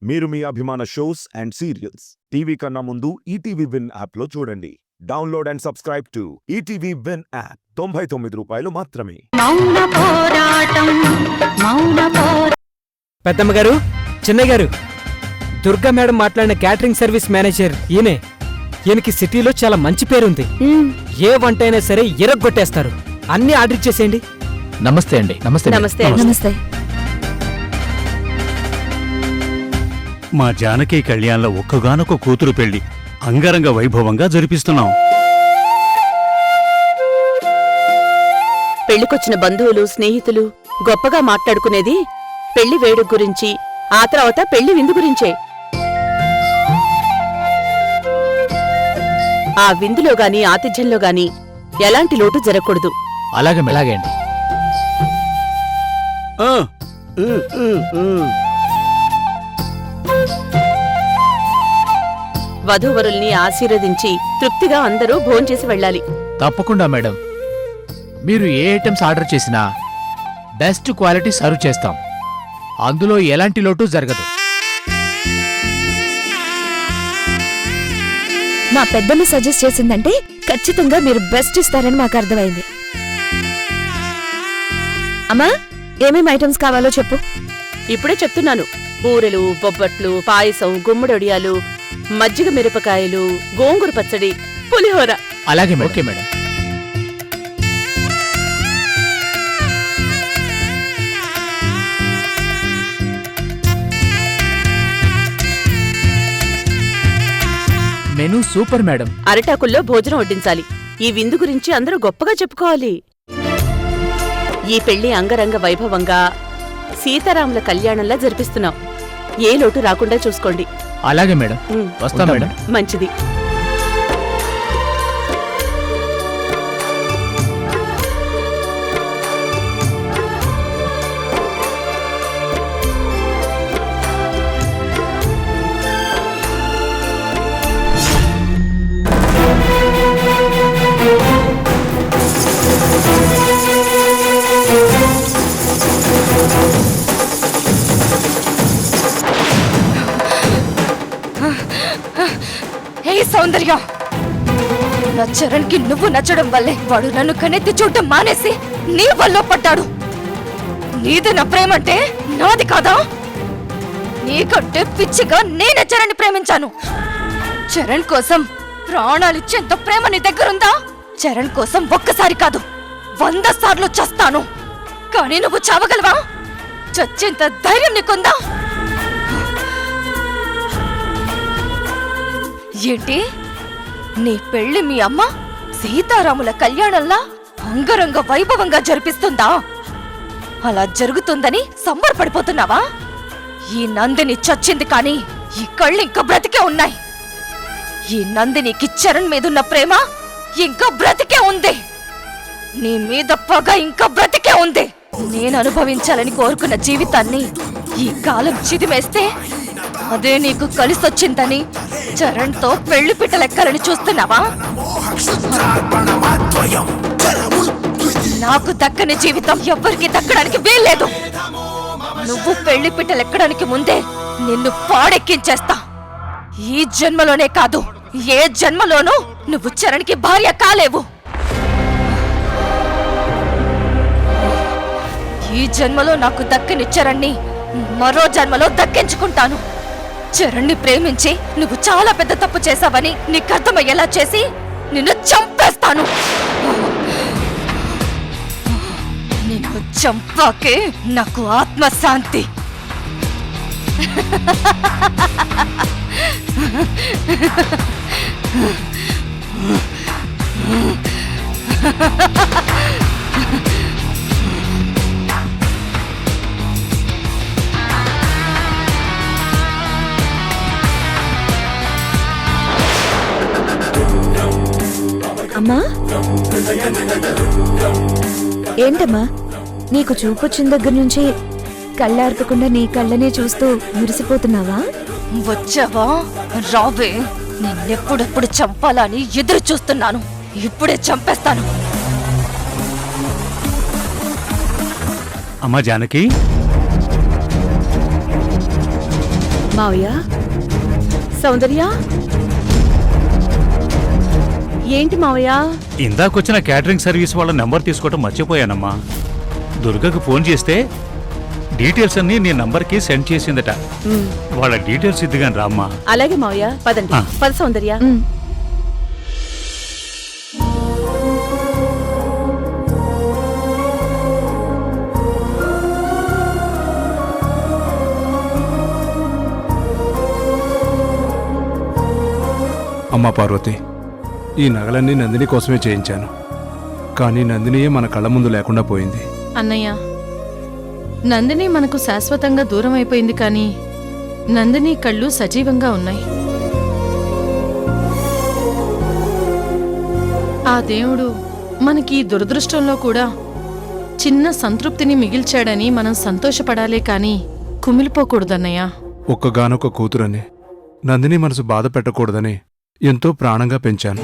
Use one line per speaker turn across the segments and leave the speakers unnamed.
మీరు మీ అభిమాన shows and serials TV కన్నా ముందు ఈటీవీ విన్ యాప్లో చూడండి. Download and subscribe to ETV win app. 99 రూపాయలు మాత్రమే.
పెద్దమ్మ గారు, చిన్నయ్య గారు, దుర్గా మేడం మాట్లాడిన క్యాటరింగ్ సర్వీస్ మేనేజర్ ఈయనకి సిటీలో చాలా మంచి పేరుంది. ఏ వంట అయినా సరే ఎరగొట్టేస్తారు. అన్ని ఆర్డర్ ఇచ్చేసేయండి.
నమస్తే అండి.
నమస్తే.
మా జానకి కళ్యాణ్లో ఒక్కగానొక్క కూతురు పెళ్లి అంగరంగ వైభవంగా జరిపిస్తున్నాం.
పెళ్లికొచ్చిన బంధువులు, స్నేహితులు గొప్పగా మాట్లాడుకునేది పెళ్లి వేడుక గురించి, ఆ తర్వాత పెళ్లి విందు గురించే. ఆ విందులో గాని ఆతిథ్యంలో గాని ఎలాంటి లోటు జరగకూడదు.
అలాగే అండి.
వధూవరుల్ని ఆశీర్వదించి తృప్తిగా అందరూ భోంచేసి వెళ్ళాలి.
తప్పకుండా మేడం. మీరు ఏ ఐటమ్స్ ఆర్డర్ చేసినా బెస్ట్ క్వాలిటీ సర్వ్ చేస్తాం. అందులో ఎలాంటి లోటు జరగదు.
మా పెద్దమ్మ సజెస్ట్ చేసిందంటే ఖచ్చితంగా మీరు బెస్ట్ ఇస్తారని మాకు అర్థమైంది. అమ్మా, ఏమేం ఐటమ్స్ కావాలో చెప్పు.
ఇప్పుడే చెప్తున్నాను. బూరెలు, బొబ్బట్లు, పాయసం, గుమ్మడొడియాలు, మజ్జిగ మిరపకాయలు, గోంగూర పచ్చడి, పులిహోర.
అలాగే okay madam. Menu super madam.
అరిటాకుల్లో భోజనం వడ్డించాలి. ఈ విందు గురించి అందరూ గొప్పగా చెప్పుకోవాలి. ఈ పెళ్లి అంగరంగ వైభవంగా సీతారాముల కళ్యాణంలా జరిపిస్తున్నాం. ఏ లోటు రాకుండా చూసుకోండి.
అలాగే మేడం. వస్తాం మేడం.
మంచిది.
సౌందర్య, నా చరణ్ కి నువ్వు నచ్చడం వల్లే వాడు నన్ను కన్నెత్తి చూడటం మానేసి నీ వల్ల పడ్డాడు. నీది నా ప్రేమంటే నాది కాదా? నీకంటే పిచ్చిగా నేనే చరణ్ ప్రేమించాను. చరణ్ కోసం ప్రాణాలిచ్చేంత ప్రేమ నీ దగ్గరుందా? చరణ్ కోసం ఒక్కసారి కాదు 100 సార్లు చస్తాను. కానీ నువ్వు చావగలవా? చచ్చేంత ధైర్యం నీకుందా? ఏంటి, నీ పెళ్లి మీ అమ్మ సీతారాముల కళ్యాణంలా అంగరంగ వైభవంగా జరిపిస్తుందా? అలా జరుగుతుందని సంబరపడిపోతున్నావా? ఈ నందిని చచ్చింది కానీ ఈ కళ్ళు ఇంకా బ్రతికే ఉన్నాయి. ఈ నందినికి చరణ్ మీదున్న ప్రేమ ఇంకా బ్రతికే ఉంది. నీ మీద పగ ఇంకా బ్రతికే ఉంది. నేను అనుభవించాలని కోరుకున్న జీవితాన్ని ఈ కాలం చిదిమేస్తే అదే నీకు కలిసొచ్చిందని చరణ్తో పెళ్లి పిట్టలెక్కాలని చూస్తున్నావా? నాకు దక్కని జీవితం ఎవ్వరికి దక్కడానికి వీల్లేదు. నువ్వు పెళ్లి పిట్టలెక్కడానికి ముందే నిన్ను పాడెక్కించేస్తా. ఈ జన్మలోనే కాదు, ఏ జన్మలోనూ నువ్వు చరణ్కి భార్య కాలేవు. ఈ జన్మలో నాకు దక్కని చరణ్ని మరో జన్మలో దక్కించుకుంటాను. చరణ్ని ప్రేమించి నువ్వు చాలా పెద్ద తప్పు చేశావని నీకు అర్థమయ్యేలా చేసి నిన్ను చంపేస్తాను. నిన్ను చంపాకే నాకు ఆత్మశాంతి. అమ్మా, ఏంటమ్మా, నీకు చూపొచ్చిన దగ్గర నుంచి కళ్ళార్పకుండా నీ కళ్ళనే చూస్తూ మురిసిపోతున్నావా?
వచ్చావా? రావే, నిన్నెప్పుడెప్పుడు చంపాలని ఎదురు చూస్తున్నాను. ఇప్పుడే చంపేస్తాను.
అమ్మా జానకి,
మావయ్య, సౌందర్య, ఏంటి మావయ్య?
ఇందాకొచ్చిన క్యాటరింగ్ సర్వీస్ వాళ్ళ నెంబర్ తీసుకోవటం మర్చిపోయానమ్మా. దుర్గకు ఫోన్ చేస్తే డీటెయిల్స్ అన్ని నీ నంబర్కి సెండ్ చేసిందట. వాళ్ళ డీటెయిల్స్ ఇద్దిగాని రామ్మా.
అలాగే మావయ్య, పదండి.
ఆ.
పద సౌందర్య.
అమ్మా పార్వతి, ఈ నగలన్నీ నందిని కోసమే చేయించాను. కానీ నందినియే మన కళ్ళ ముందు లేకుండా పోయింది.
అన్నయ్య, నందిని మనకు శాశ్వతంగా దూరం అయిపోయింది, కానీ నందిని కళ్ళు సజీవంగా ఉన్నాయి. ఆ దేవుడు మనకి ఈ దురదృష్టంలో కూడా చిన్న సంతృప్తిని మిగిల్చాడని మనం సంతోషపడాలే కానీ కుమిలిపోకూడదన్నయ్య.
ఒక్కగానొక్క కూతురని నందిని మనసు బాధ పెట్టకూడదని ఎంతో ప్రాణంగా పెంచాను.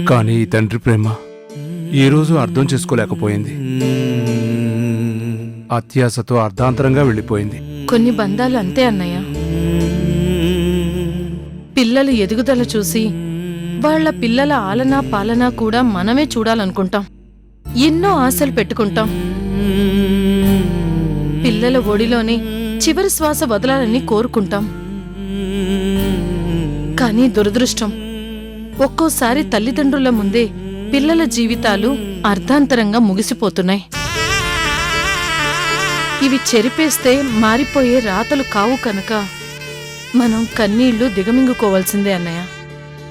కానీ ఈ తండ్రి ప్రేమ ఏ రోజు అర్థం చేసుకోలేకపోయింది. అత్యాశతో అర్ధాంతరంగా వెళ్ళిపోయింది.
కొన్ని బంధాలు అంతే అన్నయ్య. పిల్లల ఎదుగుదల చూసి వాళ్ళ పిల్లల ఆలనా పాలనా కూడా మనమే చూడాలనుకుంటాం. ఎన్నో ఆశలు పెట్టుకుంటాం. పిల్లల ఒడిలోనే చివరి శ్వాస వదలాలని కోరుకుంటాం. కానీ దురదృష్టం, ఒక్కోసారి తల్లిదండ్రుల ముందే పిల్లల జీవితాలు అర్ధాంతరంగా ముగిసిపోతున్నాయి. ఇవి చెరిపేస్తే మారిపోయే రాతలు కావు కనుక మనం కన్నీళ్లు దిగమింగుకోవాల్సిందే అన్నయ్య.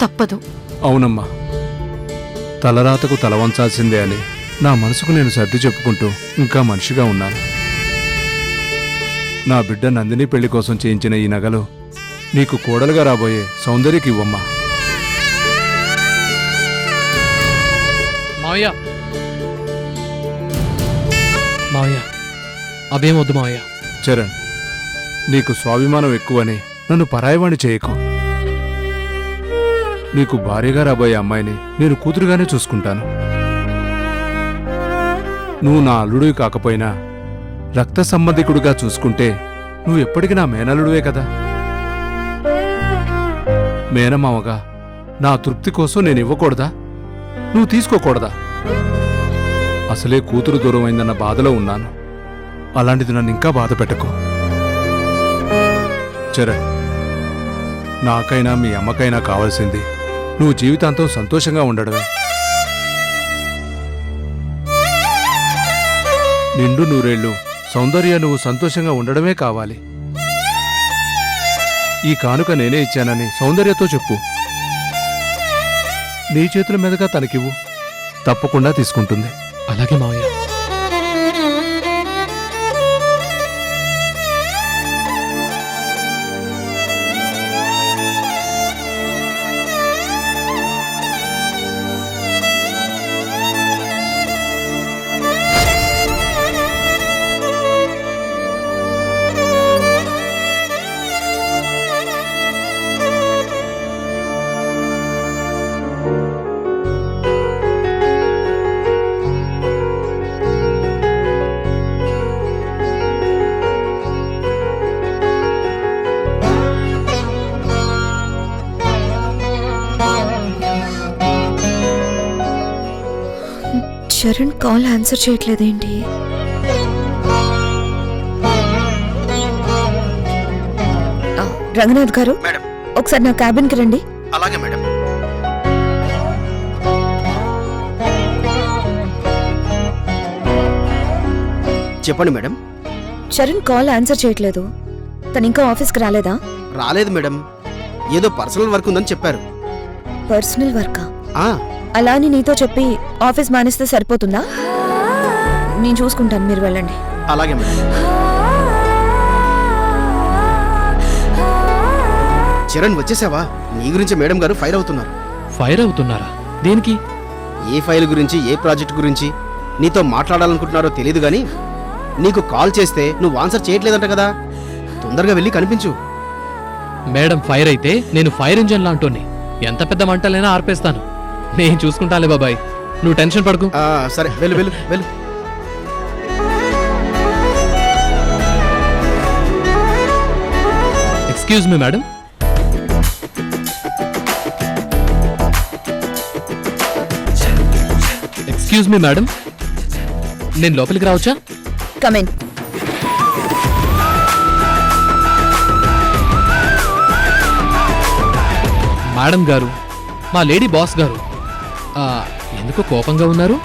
తప్పదు.
అవునమ్మా, తలరాతకు తల వంచాల్సిందే అని నా మనసుకు నేను సర్ది చెప్పుకుంటూ ఇంకా మనిషిగా ఉన్నాను. నా బిడ్డ నందిని పెళ్లి కోసం చేయించిన ఈ నగలు నీకు కోడలుగా రాబోయే సౌందర్యకి ఇవ్వమ్మా.
మావయ్య, మావయ్య, అదేమొద్దు మావయ్య.
చరణ్, నీకు స్వాభిమానం ఎక్కువని నన్ను పరాయవాణి చేయకు. నీకు భార్యగా రాబోయే అమ్మాయిని నేను కూతురుగానే చూసుకుంటాను. నువ్వు నా అల్లుడివి కాకపోయినా రక్త సంబంధికుడిగా చూసుకుంటే నువ్వు ఎప్పటికీ నా మేనల్లుడివే కదా. మేనమావగా నా తృప్తి కోసం నేను ఇవ్వకూడదా? నువ్వు తీసుకోకూడదా? అసలే కూతురు దూరమైందన్న బాధలో ఉన్నాను. అలాంటిది నన్ను ఇంకా బాధ పెట్టకు. చరణ్, నాకైనా మీ అమ్మకైనా కావాల్సింది నువ్వు జీవితాంతం సంతోషంగా ఉండడమే. నిండు నూరేళ్లు సౌందర్య నువ్వు సంతోషంగా ఉండడమే కావాలి. ఈ కానుక నేనే ఇచ్చానని సౌందర్యతో చెప్పు. నీ చేతుల మీదుగా తనకివ్వు, తప్పకుండా తీసుకుంటుంది.
అలాగే మావయ్య.
చరణ్ కాల్ ఆన్సర్ చేయట్లేదేంటి? రంగనాథ్ గారు, ఒకసారి నా క్యాబిన్కి రండి.
అలాగే మేడం. చెప్పండి మేడం.
చరణ్ కాల్ ఆన్సర్ చేయట్లేదు. తను ఇంకా ఆఫీస్కి రాలేదా?
రాలేదు మేడం, ఏదో పర్సనల్ వర్క్ ఉందని చెప్పారు.
పర్సనల్ వర్కా?
ఆ,
అలా అని నీతో చెప్పి ఆఫీస్ మానేస్తే సరిపోతుందా? నేను చూసుకుంటాను, మీరు వెళ్ళండి.
అలాగే మేడం. చరణ్ వచ్చేసావా? నీ గురించి మేడం గారు ఫైర్ అవుతున్నారు.
ఫైర్ అవుతున్నారా? దేనికి?
ఏ ఫైల్ గురించి, ఏ ప్రాజెక్ట్ గురించి నీతో మాట్లాడాలనుకుంటున్నారో తెలియదు గాని నీకు కాల్ చేస్తే నువ్వు ఆన్సర్ చేయట్లేదంట కదా. తొందరగా వెళ్ళి కనిపించు.
మేడం ఫైర్ అయితే నేను ఫైర్ ఇంజన్ లాంటోని, ఎంత పెద్ద మంటలైనా ఆర్పేస్తాను. నేను చూసుకుంటాలే బాబాయ్, నువ్వు టెన్షన్ పడకు.
సరే, వెళ్ళు వెళ్ళు వెళ్ళు.
Excuse me madam. Excuse me madam, నేను లోపలికి రావచ్చా?
కమిన్.
మేడం గారు, మా లేడీ బాస్ గారు ఎందుకు కోపంగా ఉన్నారు?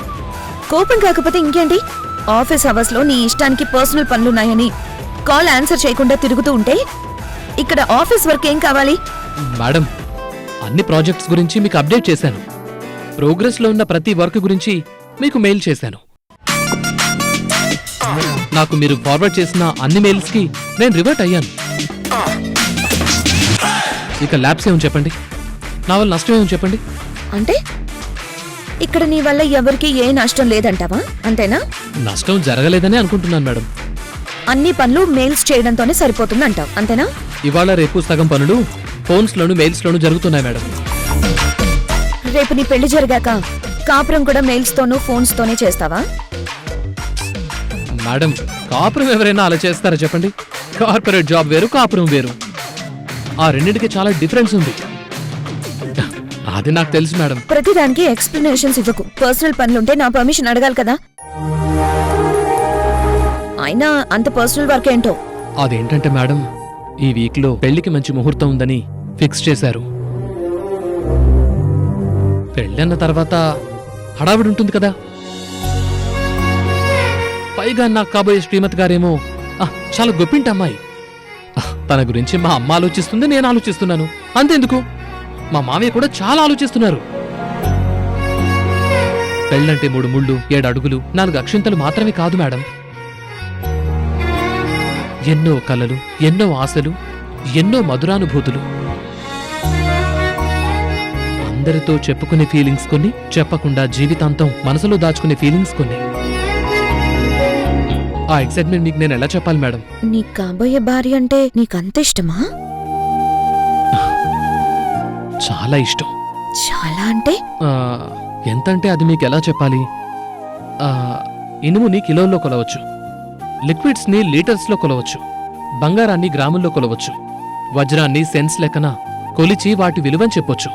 కోపం కాకపోతే ఇంకేంటి? ఆఫీస్ అవర్స్ లో నీ ఇష్టానికి పర్సనల్ పనులున్నాయని కాల్ ఆన్సర్ చేయకుండా తిరుగుతూ ఉంటే ఇక్కడ ఆఫీస్ వర్క్ ఏం కావాలి?
మేడం, అన్ని ప్రాజెక్ట్స్ గురించి మీకు అప్డేట్ చేశాను. ప్రోగ్రెస్లో ఉన్న ప్రతి వర్క్ గురించి మీకు మెయిల్ చేశాను. నాకు మీరు ఫార్వర్డ్ చేసిన అన్ని మెయిల్స్కి నేను రివర్ట్ అయ్యాను. ఇక ల్యాబ్స్ ఏమని చెప్పండి, నా వల్ల నష్టం ఏమని చెప్పండి.
అంటే ఇక్కడ నీ వల్ల ఎవరికి ఏ నష్టం లేదంటావా? అంతేనా?
నష్టం జరగలేదని అనుకుంటున్నాను మేడం.
అన్ని పనులు మెయిల్స్ చేయడంతోనే సరిపోతుంది అంటావు, అంతేనా?
ఇవాళ రేపు సగం పనులు ఫోన్స్లోను మెయిల్స్లోను జరుగుతున్నాయి మేడం.
రేపు నీ పెళ్లి జరిగాక కాపురం కూడా మెయిల్స్ తోనూ ఫోన్స్ తోనే చేస్తావా?
మేడం, కాపురం ఎవరైనా అలా చేస్తారా చెప్పండి? కార్పొరేట్ జాబ్ వేరు, కాపురం వేరు. ఆ రెండింటికి చాలా డిఫరెన్స్ ఉంది. అది నాకు తెలుసు మేడం.
ప్రతిదానికి ఎక్స్ప్లెనేషన్స్ ఇవ్వకు. పర్సనల్ పనులుంటే నా పర్మిషన్ అడగాలి కదా. అయినా అంత పర్సనల్ వర్క్ ఏంటో.
అదేంటంటే మేడం, ఈ వీక్లో పెళ్లికి మంచి ముహూర్తం ఉందని ఫిక్స్ చేశారు. పెళ్ళన్న తర్వాత హడావిడి ఉంటుంది కదా. పైగా నాకు కాబోయే శ్రీమతి గారేమో చాలా గొప్పింటి అమ్మాయి. తన గురించి మా అమ్మ ఆలోచిస్తుంది, నేను ఆలోచిస్తున్నాను. అంతెందుకు, మా మామయ్య కూడా చాలా ఆలోచిస్తున్నారు. పెళ్ళంటే 3 ముళ్ళు, 7 అడుగులు, 4 అక్షింతలు మాత్రమే కాదు మేడం. ఎన్నో కలలు, ఎన్నో ఆశలు, ఎన్నో మధురానుభూతులు. అందరితో చెప్పుకునే ఫీలింగ్స్ కొన్ని, చెప్పకుండా జీవితాంతం మనసులో దాచుకునే ఫీలింగ్స్ కొన్ని. ఆ ఎక్సైట్మెంట్ మీకు నేను ఎలా చెప్పాలి మేడం?
నీ కాబోయే భార్య అంటే నీకంత ఇష్టమా?
చాలా ఇష్టం.
చాలా అంటే
ఎంతంటే అది మీకు ఎలా చెప్పాలి? ఇనుముని కిలోల్లో కొలవచ్చు, లిక్విడ్స్ని లీటర్స్లో కొలవచ్చు, బంగారాన్ని గ్రాముల్లో కొలవచ్చు, వజ్రాన్ని సెన్స్ లెక్కన కొలిచి వాటి విలువని చెప్పొచ్చు.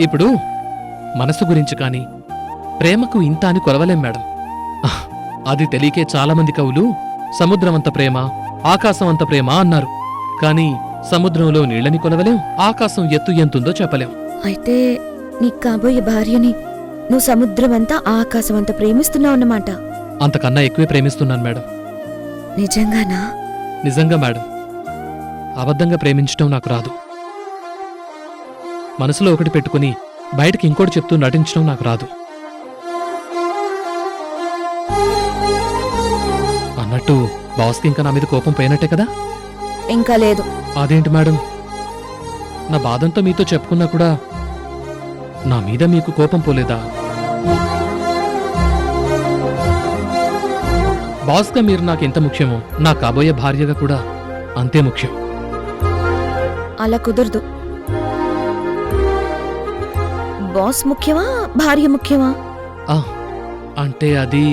ఇప్పుడు మనసు గురించి కానీ ప్రేమకు ఇంత అని కొలవలేం మేడం. అది తెలియకే చాలామంది కవులు సముద్రమంత ప్రేమ, ఆకాశమంత ప్రేమ అన్నారు. కానీ సముద్రంలో నీళ్ళని కొలవలేం, ఆకాశం ఎత్తు ఎంతుందో చెప్పలేం.
అయితే నీ కాబోయే భార్యని నువ్వు సముద్రమంతా ఆకాశమంతా ప్రేమిస్తున్నావు అన్నమాట.
అంతకన్నా ఎక్కువే ప్రేమిస్తున్నాను మేడం.
నిజంగానా?
నిజంగా మేడం. అబద్ధంగా ప్రేమించటం నాకు రాదు. మనసులో ఒకటి పెట్టుకుని బయటకి ఇంకోటి చెప్తూ నటించడం నాకు రాదు. అన్నట్టు బాస్కి ఇంకా నా మీద కోపం పోయినట్టే కదా?
ఇంకా లేదు.
అదేంటి మేడం, నా బాధంతో మీతో చెప్పుకున్నా కూడా నా మీద మీకు కోపం పోలేదా? బాస్గా మీరు నాకు ఎంత ముఖ్యమో నా కాబోయే భార్యగా కూడా అంతే ముఖ్యం.
అలా కుదరదు. బాస్ ముఖ్యమా, భార్య ముఖ్యమా?
అంటే అది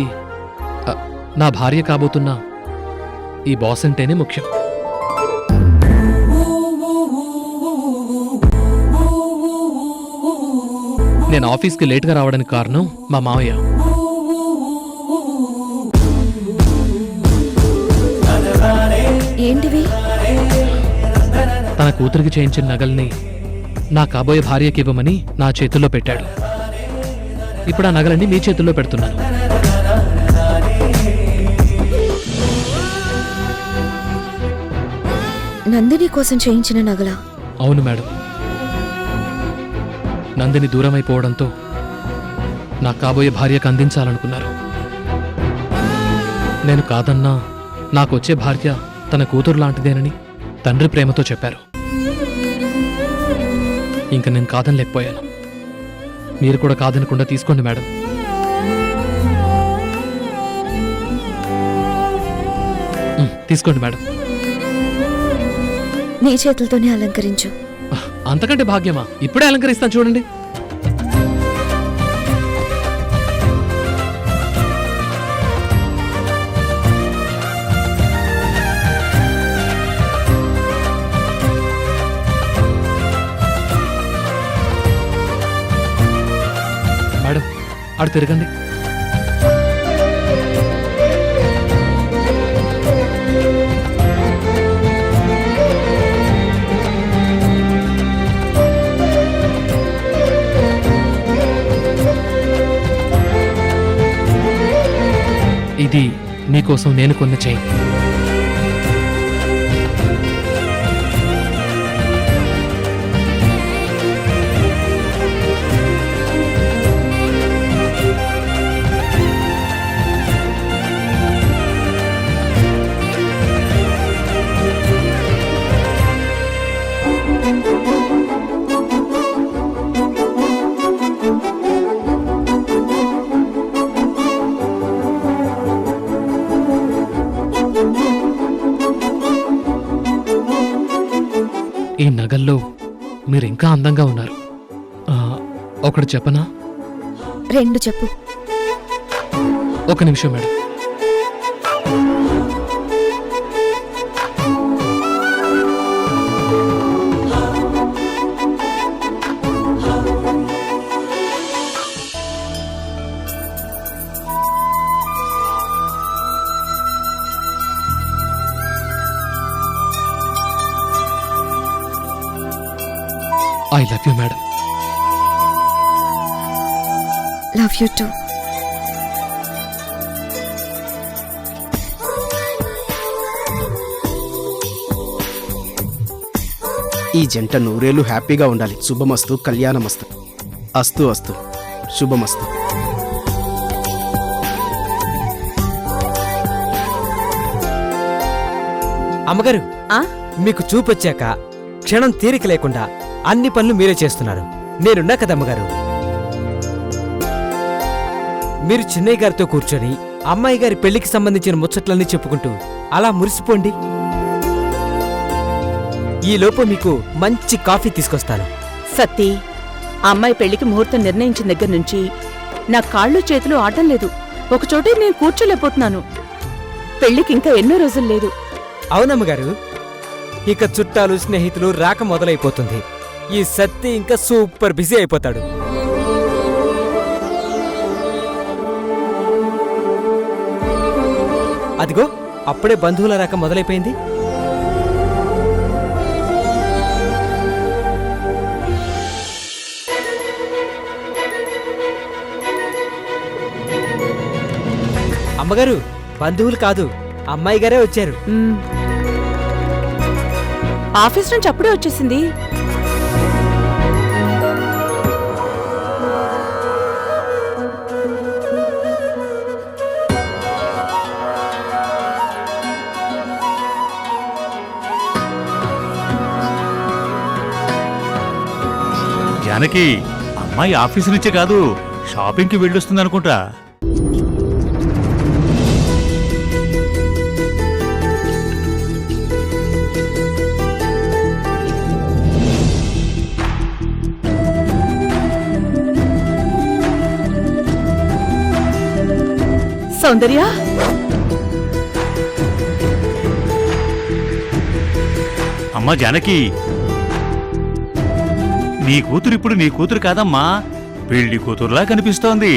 నా భార్య కాబోతున్నా ఈ బాస్ అంటేనే ముఖ్యం. నేను ఆఫీస్కి లేట్గా రావడానికి కారణం మా మావయ్య.
ఏంటివి?
తన కూతురికి చేయించిన నగల్ని నా కాబోయే భార్యకి ఇవ్వమని నా చేతుల్లో పెట్టాడు. ఇప్పుడు ఆ నగలన్నీ మీ చేతుల్లో పెడుతున్నాను.
నందిని కోసం చేయించిన నగలా?
అవును మేడం. నందిని దూరమైపోవడంతో నా కాబోయే భార్యకు అందించాలనుకున్నారు. నేను కాదన్నా నాకొచ్చే భార్య తన కూతురు లాంటిదేనని తండ్రి ప్రేమతో చెప్పారు. ఇంక నేను కాదనలేకపోయాను. మీరు కూడా కాదనకుండా తీసుకోండి మేడం. తీసుకోండి మేడం.
నీ చేతులతోనే అలంకరించు.
అంతకంటే భాగ్యమా? ఇప్పుడే అలంకరిస్తాను చూడండి. అటు తిరగండి. ఇది నీకోసం నేను కొన్న చైన్. ఈ నగల్లో మీరింకా అందంగా ఉన్నారు. ఒకటి చెప్పనా?
2 చెప్పు.
ఒక నిమిషం madam. I love you madam.
Love you two.
ఈ జంట నూరేళ్లు హ్యాపీగా ఉండాలి. శుభమస్తు, కళ్యాణమస్తు. అస్తు అస్తు, శుభమస్తు.
అమ్మగారు,
ఆ
మీకు చూపొచ్చాక క్షణం తీరిక లేకుండా అన్ని పనులు మీరే చేస్తున్నారు. నేనున్నా కదమ్మగారు. మీరు చిన్నయ్య గారితో కూర్చొని అమ్మాయి గారి పెళ్లికి సంబంధించిన ముచ్చట్లన్నీ చెప్పుకుంటూ అలా మురిసిపోండి. ఈలోపు మీకు మంచి కాఫీ తీసుకొస్తాను.
సత్తి, అమ్మాయి పెళ్లికి ముహూర్తం నిర్ణయించిన దగ్గర నుంచి నా కాళ్ళు చేతులు ఆడటం లేదు. ఒకచోటే నేను కూర్చోలేకపోతున్నాను. పెళ్లికి ఇంకా ఎన్నో రోజులు లేదు.
అవునమ్మగారు, ఇక చుట్టాలు స్నేహితులు రాక మొదలైపోతుంది. ఈ సత్తి ఇంకా సూపర్ బిజీ అయిపోతాడు. అదిగో అప్పుడే బంధువుల రాక మొదలైపోయింది. అమ్మగారు, బంధువులు కాదు, అమ్మాయి గారే వచ్చారు.
ఆఫీస్ నుంచి అప్పుడే వచ్చేసింది.
జానకి, అమ్మాయి ఆఫీస్ నుంచే కాదు, షాపింగ్కి వెళ్ళొస్తుంది అనుకుంటా.
సౌందర్య,
అమ్మా జానకి, నీ కూతురు ఇప్పుడు నీ కూతురు కాదమ్మా, పెళ్లి కూతురులా కనిపిస్తోంది.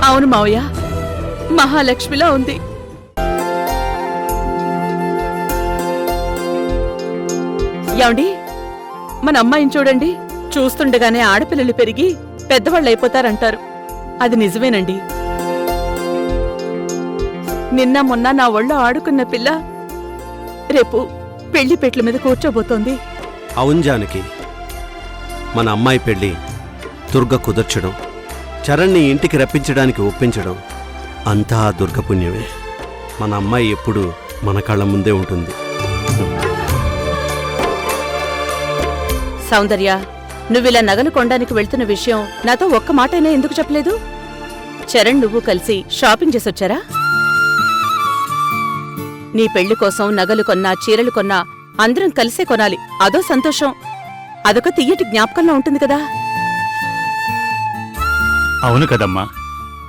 అవును మావయ్య, మహాలక్ష్మిలా ఉంది. యాండి, మన అమ్మాయిని చూడండి. చూస్తుండగానే ఆడపిల్లలు పెరిగి పెద్దవాళ్ళైపోతారంటారు. అది నిజమేనండి. నిన్న మొన్న నా ఒళ్ళో ఆడుకున్న పిల్ల రేపు పెళ్లి పెట్ల మీద కూర్చోబోతోంది.
అవును జానకి, మన అమ్మాయి పెళ్లి దుర్గ కుదర్చడం, చరణ్ని ఇంటికి రప్పించడానికి ఒప్పించడం అంతా ఆ దుర్గ పుణ్యమే. మన అమ్మాయి ఎప్పుడు మన కళ్ళ ముందే ఉంటుంది.
సౌందర్య, నువ్విలా నగలు కొనడానికి వెళ్తున్న విషయం నాతో ఒక్క మాటైనా ఎందుకు చెప్పలేదు? చరణ్ నువ్వు కలిసి షాపింగ్ చేసొచ్చారా? నీ పెళ్లి కోసం నగలు కొన్నా, చీరలు కొన్నా అందరం కలిసే కొనాలి. అదో సంతోషం. అదొక తియ్యటి జ్ఞాపకంలో ఉంటుంది కదా.
అవును కదమ్మా,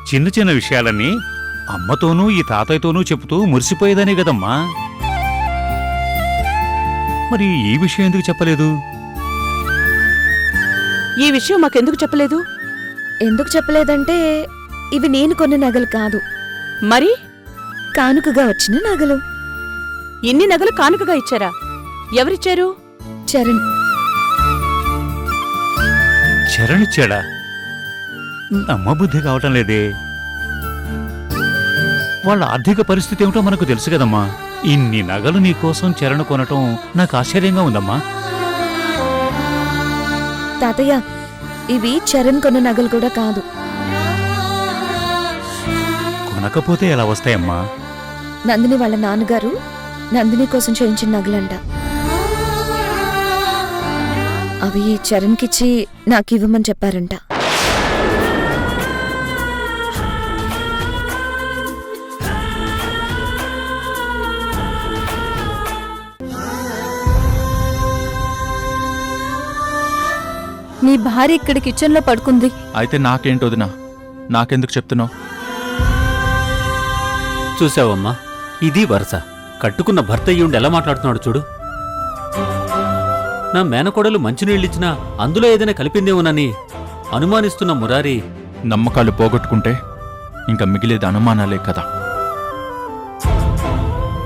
చిన్న చిన్న విషయాలన్నీ అమ్మతోనూ ఈ తాతయ్యతోనూ చెబుతూ మురిసిపోయేదనే కదమ్మా. మరి ఈ విషయం ఎందుకు చెప్పలేదు?
ఈ విషయం మాకెందుకు చెప్పలేదు?
ఎందుకు చెప్పలేదంటే ఇవి నేను కొన్న నగలు కాదు,
మరి
కానుకగా వచ్చిన నగలు.
ఇన్ని నగలు కానుకగా ఇచ్చారా? ఎవరిచ్చారు?
చరణ్.
చరణ్ ఇచ్చాడా? నమ్మబుద్ధి కావటం లేదే. వాళ్ళ ఆర్థిక పరిస్థితి ఏమిటో మనకు తెలుసు కదమ్మా. ఇన్ని నగలు నీకోసం చరణ్ కొనటం నాకు ఆశ్చర్యంగా ఉందమ్మా.
తాతయ్య, ఇవి చరణ్ కొన్న నగలు కూడా కాదు.
కొనకపోతే ఎలా వస్తాయమ్మా?
నందిని వాళ్ళ నాన్నగారు నందిని కోసం చేయించిన నగలంట. అవి చరణ్కిచ్చి నాకివ్వమని చెప్పారంట. నీ భార్య ఇక్కడ కిచెన్లో పడుకుంది.
అయితే నాకేంటి వదినా? నాకెందుకు చెప్తున్నావు?
చూసావమ్మా, ఇది వరుస. కట్టుకున్న భర్త అయ్యుండి ఎలా మాట్లాడుతున్నాడు చూడు. నా మేనకోడలు మంచినీళ్ళిచ్చినా అందులో ఏదైనా కలిపిందేమోనని అనుమానిస్తున్న మురారి
నమ్మకాలు పోగొట్టుకుంటే ఇంకా మిగిలేది అనుమానాలే కదా.